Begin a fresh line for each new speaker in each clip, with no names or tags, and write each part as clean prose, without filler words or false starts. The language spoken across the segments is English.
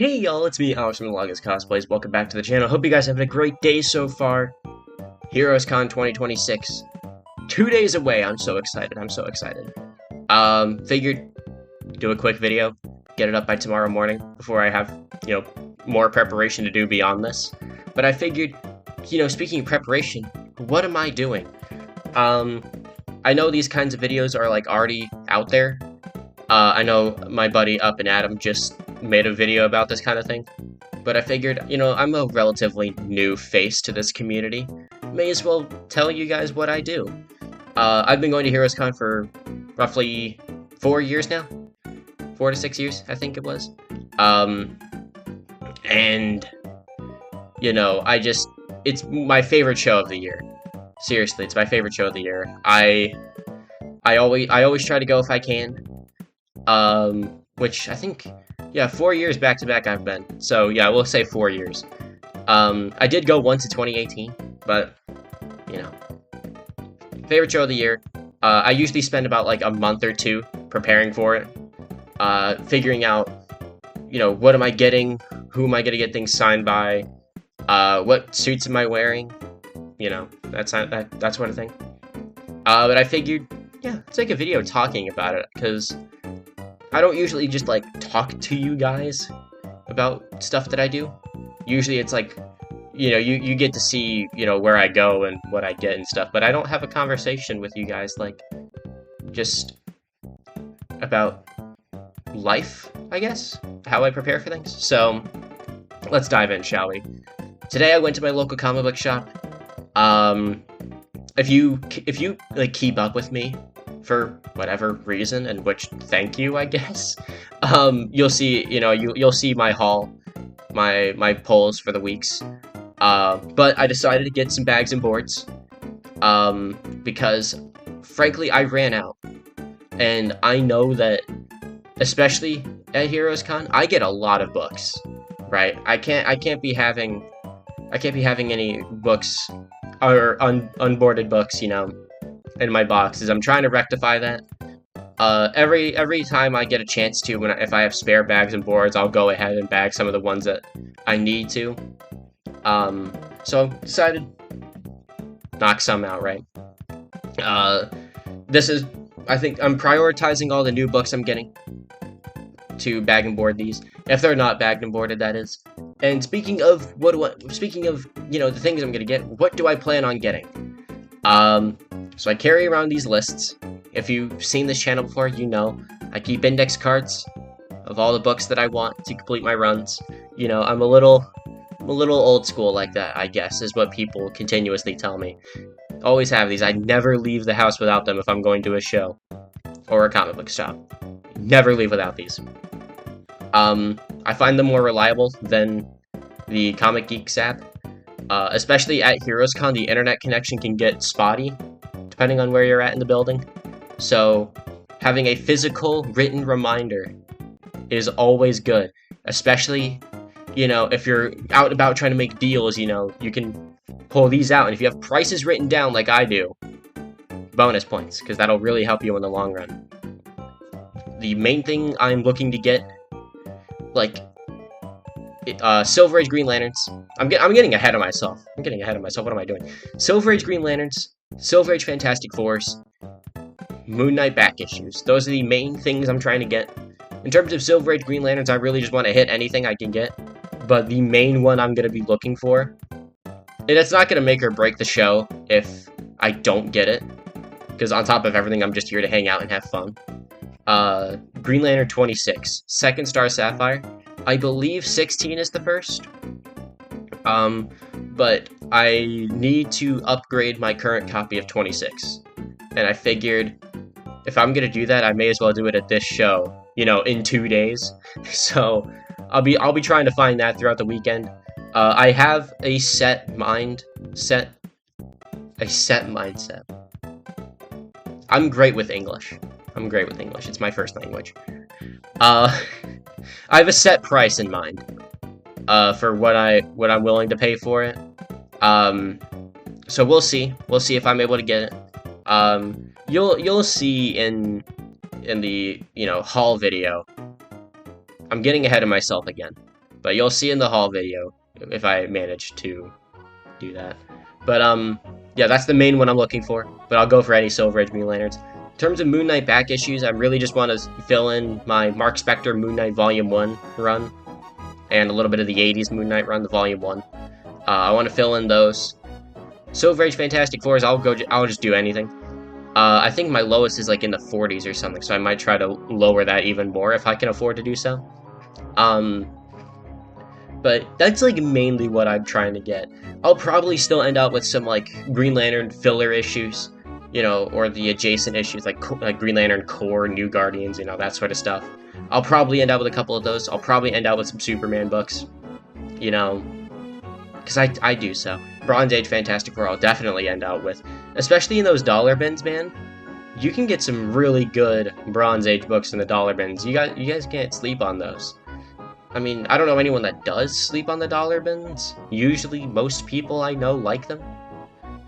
Hey y'all, it's me, Alex from the Longest Cosplays. Welcome back to the channel. Hope you guys are having a great day so far. HeroesCon 2026. 2 days away. I'm so excited. Figured do a quick video, get it up by tomorrow morning before I have, more preparation to do beyond this. But I figured, speaking of preparation, what am I doing? I know these kinds of videos are like already out there. I know my buddy Up and Adam just made a video about this kind of thing, but I figured, I'm a relatively new face to this community. May as well tell you guys what I do. I've been going to HeroesCon for roughly 4 years now. 4 to 6 years, I think it was. It's my favorite show of the year. Seriously, it's my favorite show of the year. I always try to go if I can. Which I think, 4 years back to back I've been. So yeah, we'll say 4 years. I did go once in 2018, but favorite show of the year. I usually spend about like a month or two preparing for it, figuring out, what am I getting, who am I gonna get things signed by, what suits am I wearing, that sort of thing. But I figured, let's make a video talking about it, because I don't usually just, talk to you guys about stuff that I do. Usually it's like, you get to see, where I go and what I get and stuff, but I don't have a conversation with you guys, just about life, I guess? How I prepare for things. So, let's dive in, shall we? Today I went to my local comic book shop. If you keep up with me, for whatever reason, and which thank you, I guess. You'll see, you'll see my haul, my polls for the weeks. But I decided to get some bags and boards, because frankly I ran out, and I know that especially at HeroesCon I get a lot of books, right? I can't be having any books or unboarded books, in my boxes. I'm trying to rectify that. Every time I get a chance to, if I have spare bags and boards, I'll go ahead and bag some of the ones that I need to. So I decided knock some out, right? I think I'm prioritizing all the new books I'm getting to bag and board these, if they're not bagged and boarded, that is. And speaking of the things I'm gonna get, what do I plan on getting? So I carry around these lists. If you've seen this channel before, I keep index cards of all the books that I want to complete my runs. I'm a little old school like that, I guess, is what people continuously tell me. Always have these. I never leave the house without them if I'm going to a show or a comic book shop. Never leave without these. I find them more reliable than the Comic Geeks app. Especially at HeroesCon, the internet connection can get spotty, depending on where you're at in the building. So, having a physical, written reminder is always good. Especially, if you're out and about trying to make deals, you can pull these out. And if you have prices written down like I do, bonus points, because that'll really help you in the long run. The main thing I'm looking to get, Silver Age Green Lanterns. I'm getting ahead of myself. What am I doing? Silver Age Green Lanterns, Silver Age Fantastic Fours, Moon Knight back issues. Those are the main things I'm trying to get. In terms of Silver Age Green Lanterns, I really just want to hit anything I can get. But the main one I'm going to be looking for, and it's not going to make or break the show if I don't get it, because on top of everything, I'm just here to hang out and have fun. Green Lantern 26, Second Star Sapphire. I believe 16 is the first. But I need to upgrade my current copy of 26. And I figured if I'm gonna do that, I may as well do it at this show, in 2 days. So I'll be trying to find that throughout the weekend. I have a set mindset. I'm great with English. It's my first language. I have a set price in mind, for what I'm willing to pay for it. So we'll see if I'm able to get it. You'll see in the haul video. I'm getting ahead of myself again. But you'll see in the haul video if I manage to do that. But yeah, that's the main one I'm looking for. But I'll go for any Silver Age Green Lanterns. In terms of Moon Knight back issues, I really just want to fill in my Mark Spector Moon Knight Volume 1 run, and a little bit of the 80s Moon Knight run, the Volume 1. I want to fill in those. Silver Age Fantastic Fours, I'll just do anything. I think my lowest is like in the 40s or something, so I might try to lower that even more if I can afford to do so. But that's like mainly what I'm trying to get. I'll probably still end up with some like Green Lantern filler issues, you know, or the adjacent issues like Green Lantern Corps, New Guardians, you know, that sort of stuff. I'll probably end up with a couple of those. I'll probably end up with some Superman books, you know, because I do so. Bronze Age Fantastic Four I'll definitely end out with, especially in those dollar bins, man. You can get some really good Bronze Age books in the dollar bins. You guys can't sleep on those. I mean, I don't know anyone that does sleep on the dollar bins. Usually, most people I know like them.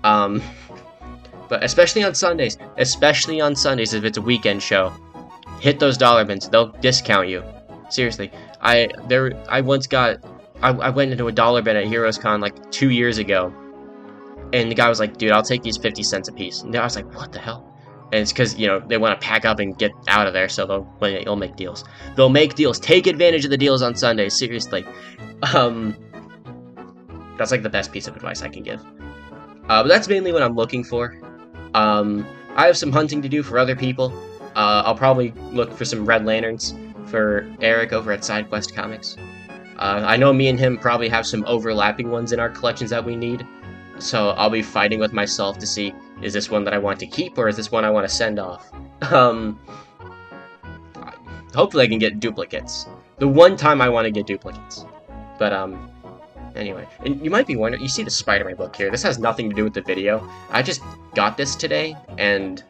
But especially on Sundays if it's a weekend show, hit those dollar bins. They'll discount you. Seriously, I went into a dollar bin at Heroes Con like 2 years ago, and the guy was like, "Dude, I'll take these 50 cents a piece." And I was like, "What the hell?" And it's because, you know, they want to pack up and get out of there, so they'll make deals. They'll make deals. Take advantage of the deals on Sundays, seriously. That's like the best piece of advice I can give. But that's mainly what I'm looking for. I have some hunting to do for other people. I'll probably look for some Red Lanterns for Eric over at SideQuest Comics. I know me and him probably have some overlapping ones in our collections that we need. So I'll be fighting with myself to see, is this one that I want to keep, or is this one I want to send off? Hopefully I can get duplicates. The one time I want to get duplicates. But, anyway. And you might be wondering, you see the Spider-Man book here. This has nothing to do with the video. I just got this today, and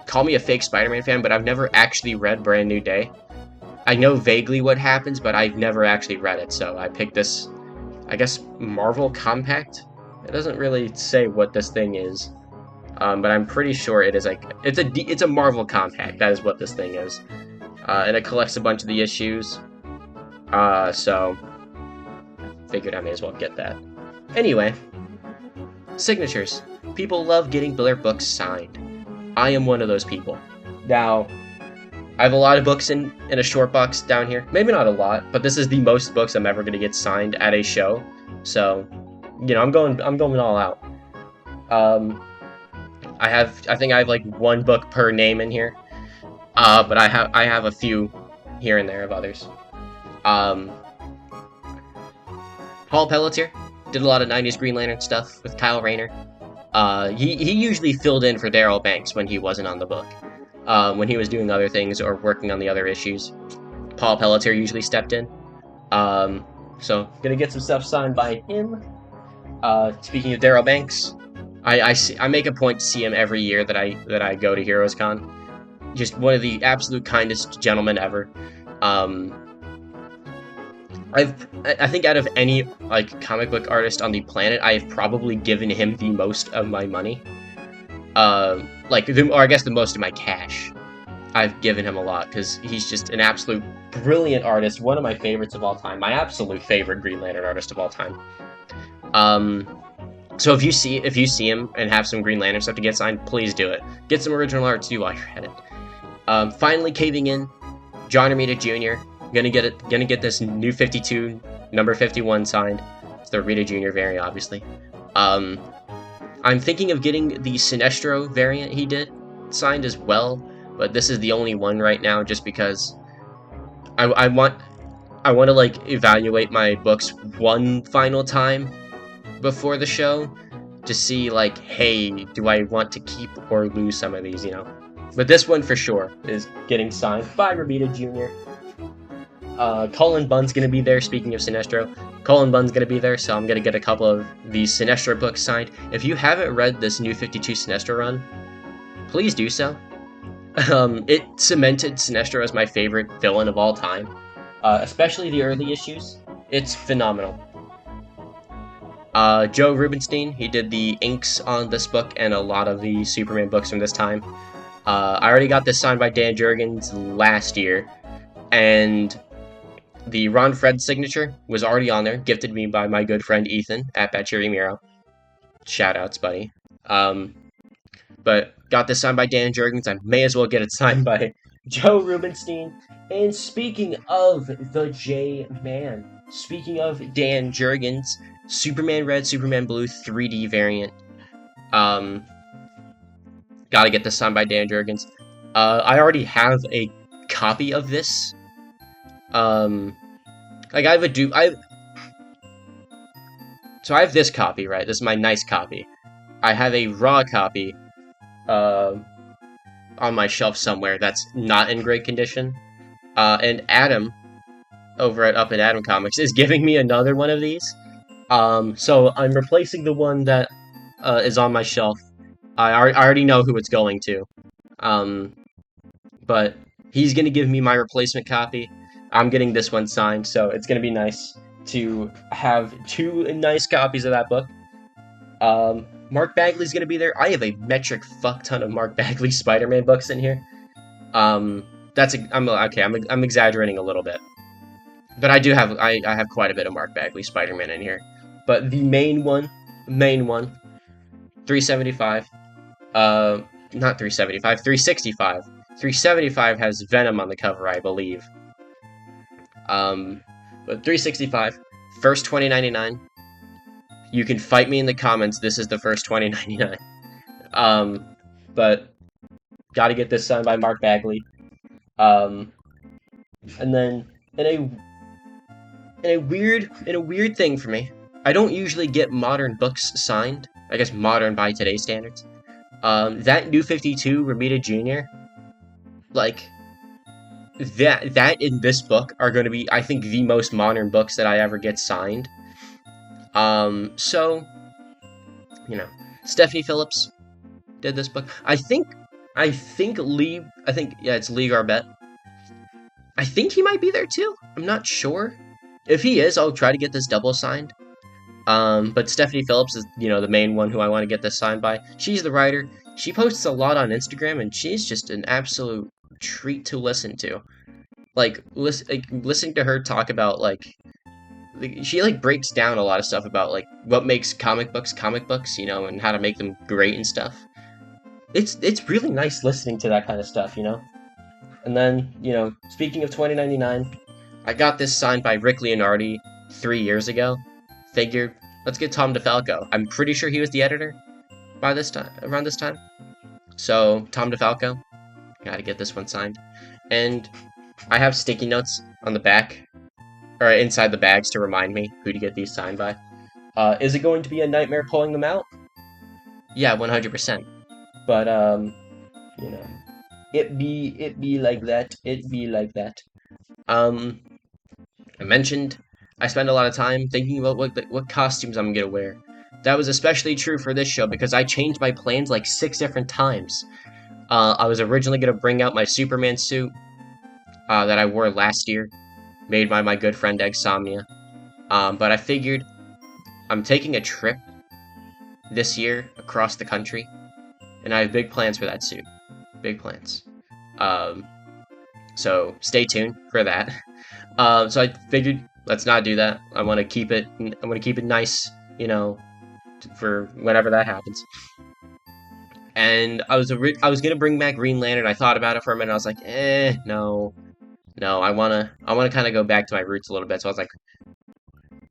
call me a fake Spider-Man fan, but I've never actually read Brand New Day. I know vaguely what happens, but I've never actually read it, so I picked this, I guess, Marvel Compact? It doesn't really say what this thing is, but I'm pretty sure it is like it's a Marvel Compact. That is what this thing is, and it collects a bunch of the issues. So figured I may as well get that. Anyway, signatures. People love getting their books signed. I am one of those people. Now, I have a lot of books in a short box down here. Maybe not a lot, but this is the most books I'm ever going to get signed at a show. So, you know, I'm going all out. I think I have like one book per name in here. But I have a few here and there of others. Paul Pelletier did a lot of 90s Green Lantern stuff with Kyle Rayner. He usually filled in for Daryl Banks when he wasn't on the book. When he was doing other things or working on the other issues, Paul Pelletier usually stepped in. So gonna get some stuff signed by him. Speaking of Daryl Banks, I make a point to see him every year that I go to Heroes Con. Just one of the absolute kindest gentlemen ever. I think out of any like comic book artist on the planet, I have probably given him the most of my money. Or I guess the most of my cash. I've given him a lot because he's just an absolute brilliant artist, one of my favorites of all time, my absolute favorite Green Lantern artist of all time. So if you see him and have some Green Lantern stuff to get signed, please do it. Get some original art too while you're at it. Finally caving in, John Romita Jr. Gonna get this new 52 number 51 signed. It's the Romita Jr. variant, obviously. I'm thinking of getting the Sinestro variant he did signed as well, but this is the only one right now just because I want to like evaluate my books one final time before the show to see like, hey, do I want to keep or lose some of these, you know? But this one for sure is getting signed by Romita Jr. Cullen Bunn's gonna be there, speaking of Sinestro. Cullen Bunn's gonna be there, so I'm gonna get a couple of these Sinestro books signed. If you haven't read this new 52 Sinestro run, please do so. It cemented Sinestro as my favorite villain of all time, especially the early issues. It's phenomenal. Joe Rubinstein, he did the inks on this book and a lot of the Superman books from this time. I already got this signed by Dan Jurgens last year, and The Ron Fred signature was already on there, gifted me by my good friend Ethan at Batchery Miro. Shoutouts, buddy. But got this signed by Dan Jurgens. I may as well get it signed by Joe Rubenstein. And speaking of the J-Man, speaking of Dan Jurgens, Superman Red, Superman Blue 3D variant. Gotta get this signed by Dan Jurgens. I already have a copy of this. Like I have so I have this copy, right? This is my nice copy. I have a raw copy on my shelf somewhere that's not in great condition. And Adam, over at Up and Adam Comics, is giving me another one of these. So I'm replacing the one that is on my shelf. I already know who it's going to. But he's going to give me my replacement copy. I'm getting this one signed, so it's going to be nice to have two nice copies of that book. Mark Bagley's going to be there. I have a metric fuck ton of Mark Bagley Spider-Man books in here. I'm exaggerating a little bit. But I have quite a bit of Mark Bagley Spider-Man in here. But the main one, 375. Not 375, 365. 375 has Venom on the cover, I believe. But 365, first $20.99. You can fight me in the comments. This is the first $20.99. But gotta get this signed by Mark Bagley. And then in a weird thing for me, I don't usually get modern books signed. I guess modern by today's standards. That New 52 Ramita Jr. Like that in this book are going to be, I think, the most modern books that I ever get signed. So, you know, Stephanie Phillips did this book. I think it's Lee Garbett. I think he might be there too. I'm not sure. If he is, I'll try to get this double signed. But Stephanie Phillips is, the main one who I want to get this signed by. She's the writer. She posts a lot on Instagram, and she's just an absolute treat to listen to. Listening to her talk about, she, breaks down a lot of stuff about, what makes comic books, and how to make them great and stuff. It's really nice listening to that kind of stuff, And then, speaking of $20.99, I got this signed by Rick Leonardi 3 years ago. Figured, let's get Tom DeFalco. I'm pretty sure he was the editor around this time. So, Tom DeFalco, gotta get this one signed. And I have sticky notes on the back, or inside the bags to remind me who to get these signed by. Is it going to be a nightmare pulling them out? Yeah, 100%. But, it be like that. I mentioned I spend a lot of time thinking about what costumes I'm gonna wear. That was especially true for this show because I changed my plans 6 different times. I was originally gonna bring out my Superman suit that I wore last year, made by my good friend Eggsamnia. But I figured I'm taking a trip this year across the country, and I have big plans for that suit. Big plans. So stay tuned for that. So I figured let's not do that. I want to keep it nice, for whenever that happens. And I was gonna bring back Green Lantern. I thought about it for a minute. I was like, no. I wanna kind of go back to my roots a little bit. So I was like,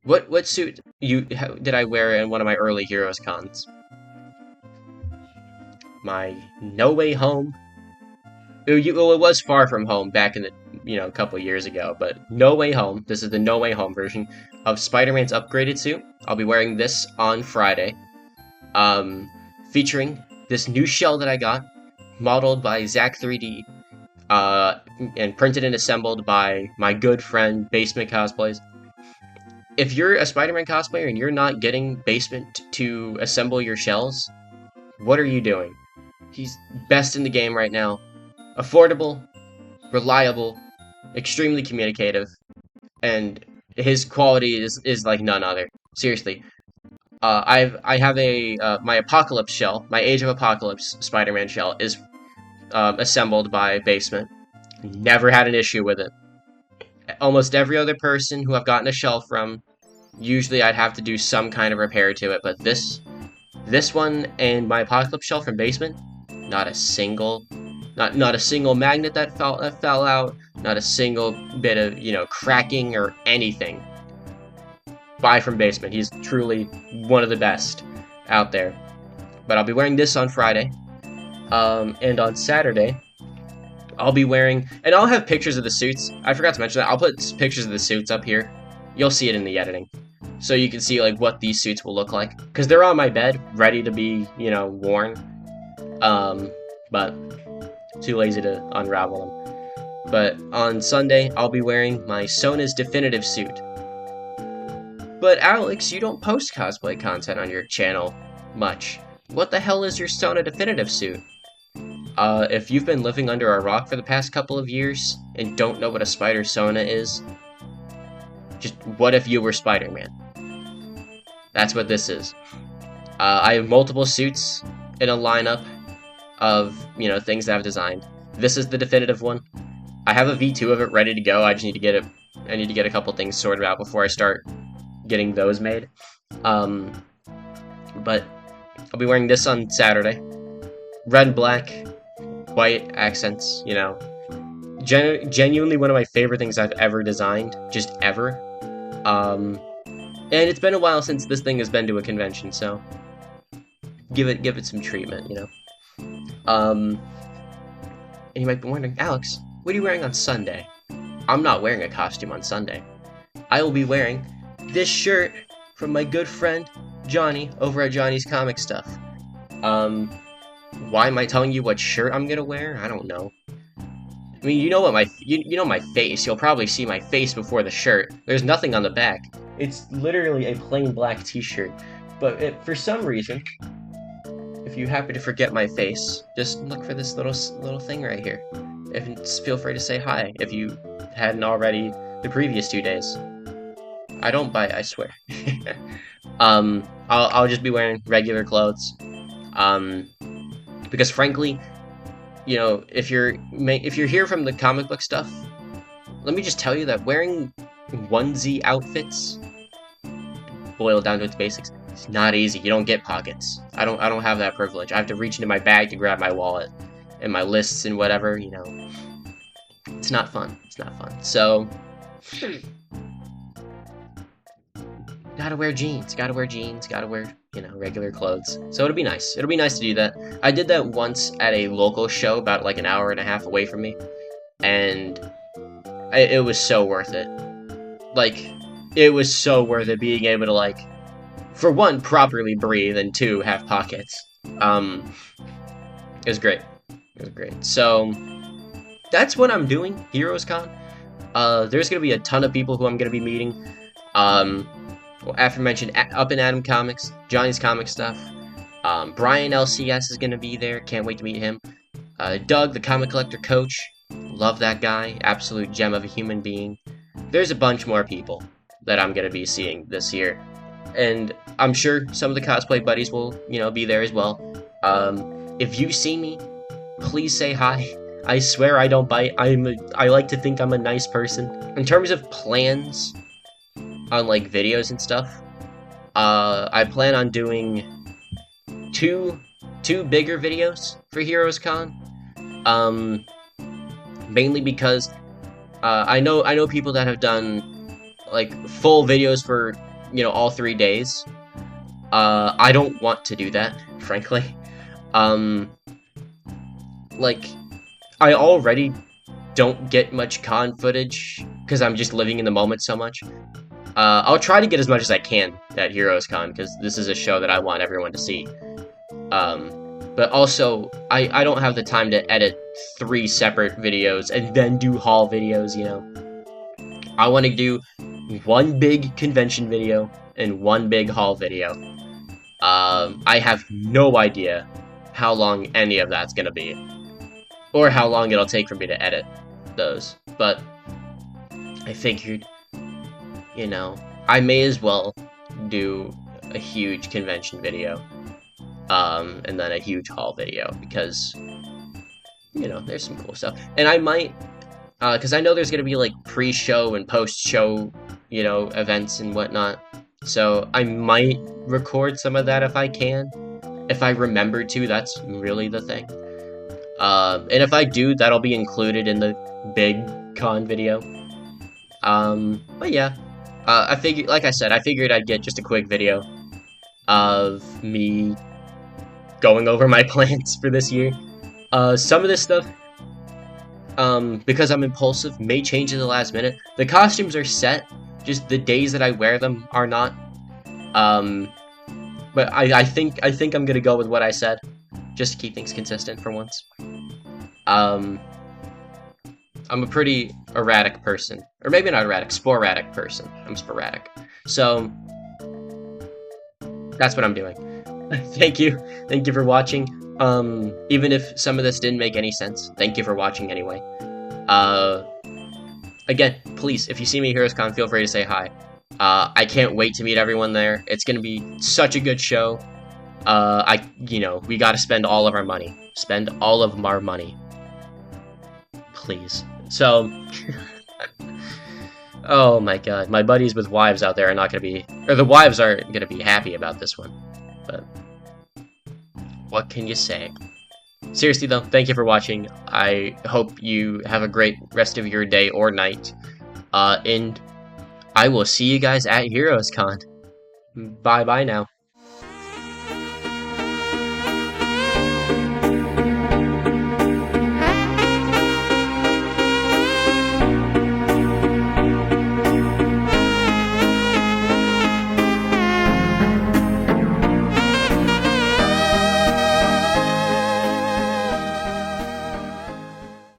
what suit did I wear in one of my early Heroes cons? My No Way Home. It was Far From Home back in the a couple years ago, but No Way Home. This is the No Way Home version of Spider-Man's upgraded suit. I'll be wearing this on Friday, featuring this new shell that I got, modeled by Zach 3D, and printed and assembled by my good friend Basement Cosplays. If you're a Spider-Man cosplayer and you're not getting Basement to assemble your shells, what are you doing? He's best in the game right now. Affordable, reliable, extremely communicative, and his quality is like none other. Seriously. I have my Apocalypse shell, my Age of Apocalypse Spider-Man shell is assembled by Basement. Never had an issue with it. Almost every other person who I've gotten a shelf from, usually I'd have to do some kind of repair to it, but this one and my apocalypse shelf from basement, not a single, not a single magnet that fell out, not a single bit of cracking or anything. Buy from basement. He's truly one of the best out there. But I'll be wearing this on Friday, and on Saturday I'll be wearing, and I'll have pictures of the suits. I forgot to mention that. I'll put pictures of the suits up here. You'll see it in the editing, so you can see like what these suits will look like, because they're on my bed, ready to be, worn. But too lazy to unravel them. But on Sunday, I'll be wearing my Sona's definitive suit. But Alex, you don't post cosplay content on your channel much. What the hell is your Sona definitive suit? If you've been living under a rock for the past couple of years and don't know what a Spider Sona is, just what if you were Spider-Man? That's what this is. I have multiple suits in a lineup of, things that I've designed. This is the definitive one. I have a V2 of it ready to go. I just need to get it. I need to get a couple things sorted out before I start getting those made. But I'll be wearing this on Saturday. Red and black, white accents, genuinely one of my favorite things I've ever designed, just ever. And it's been a while since this thing has been to a convention, so give it some treatment, And you might be wondering, Alex, what are you wearing on Sunday? I'm not wearing a costume on Sunday. I will be wearing this shirt from my good friend Johnny over at Johnny's Comic Stuff. Why am I telling you what shirt I'm gonna wear? I don't know. I mean, you know my face. You'll probably see my face before the shirt. There's nothing on the back. It's literally a plain black t-shirt. But for some reason, if you happen to forget my face, just look for this little thing right here. Feel free to say hi if you hadn't already the previous 2 days. I don't bite, I swear. I'll just be wearing regular clothes. Because frankly, if you're here from the comic book stuff, let me just tell you that wearing onesie outfits, boiled down to its basics, it's not easy. You don't get pockets. I don't have that privilege. I have to reach into my bag to grab my wallet and my lists and whatever. It's not fun. It's not fun. So gotta wear jeans. Gotta wear regular clothes. So it'll be nice. It'll be nice to do that. I did that once at a local show about like an hour and a half away from me, and it was so worth it. Like, it was so worth it being able to, for one, properly breathe, and two, have pockets. It was great. It was great. So that's what I'm doing, Heroes Con. There's gonna be a ton of people who I'm gonna be meeting. Aforementioned Up and Atom Comics, Johnny's Comic Stuff, Brian LCS is going to be there, can't wait to meet him, Doug, the Comic Collector Coach, love that guy, absolute gem of a human being. There's a bunch more people that I'm going to be seeing this year, and I'm sure some of the cosplay buddies will, be there as well. If you see me, please say hi. I swear I don't bite. I like to think I'm a nice person. In terms of plans on videos and stuff, I plan on doing two bigger videos for Heroes Con, mainly because I know people that have done full videos for all 3 days. I don't want to do that, frankly. I already don't get much con footage because I'm just living in the moment so much. I'll try to get as much as I can at Heroes Con, because this is a show that I want everyone to see. But also, I don't have the time to edit 3 separate videos and then do haul videos, I want to do one big convention video and one big haul video. I have no idea how long any of that's gonna be, or how long it'll take for me to edit those, but I figured, I may as well do a huge convention video, and then a huge haul video, because, there's some cool stuff. And I might because I know there's gonna be like pre-show and post-show, events and whatnot. So I might record some of that if I can, if I remember to. That's really the thing. And if I do, that'll be included in the big con video. But yeah, I figured, like I said, I figured I'd get just a quick video of me going over my plans for this year. Some of this stuff, because I'm impulsive, may change at the last minute. The costumes are set, just the days that I wear them are not. But I think I'm gonna go with what I said, just to keep things consistent for once. I'm a pretty erratic person, or maybe not erratic, sporadic person. I'm sporadic, so that's what I'm doing. Thank you for watching. Even if some of this didn't make any sense, thank you for watching anyway. Again, please, if you see me at HeroesCon, feel free to say hi. I can't wait to meet everyone there. It's gonna be such a good show. We gotta spend all of our money. Spend all of our money. Please. So, oh my god, my buddies with wives out there are not gonna be, or the wives aren't gonna be happy about this one. But what can you say? Seriously though, thank you for watching. I hope you have a great rest of your day or night. And I will see you guys at HeroesCon. Bye-bye now.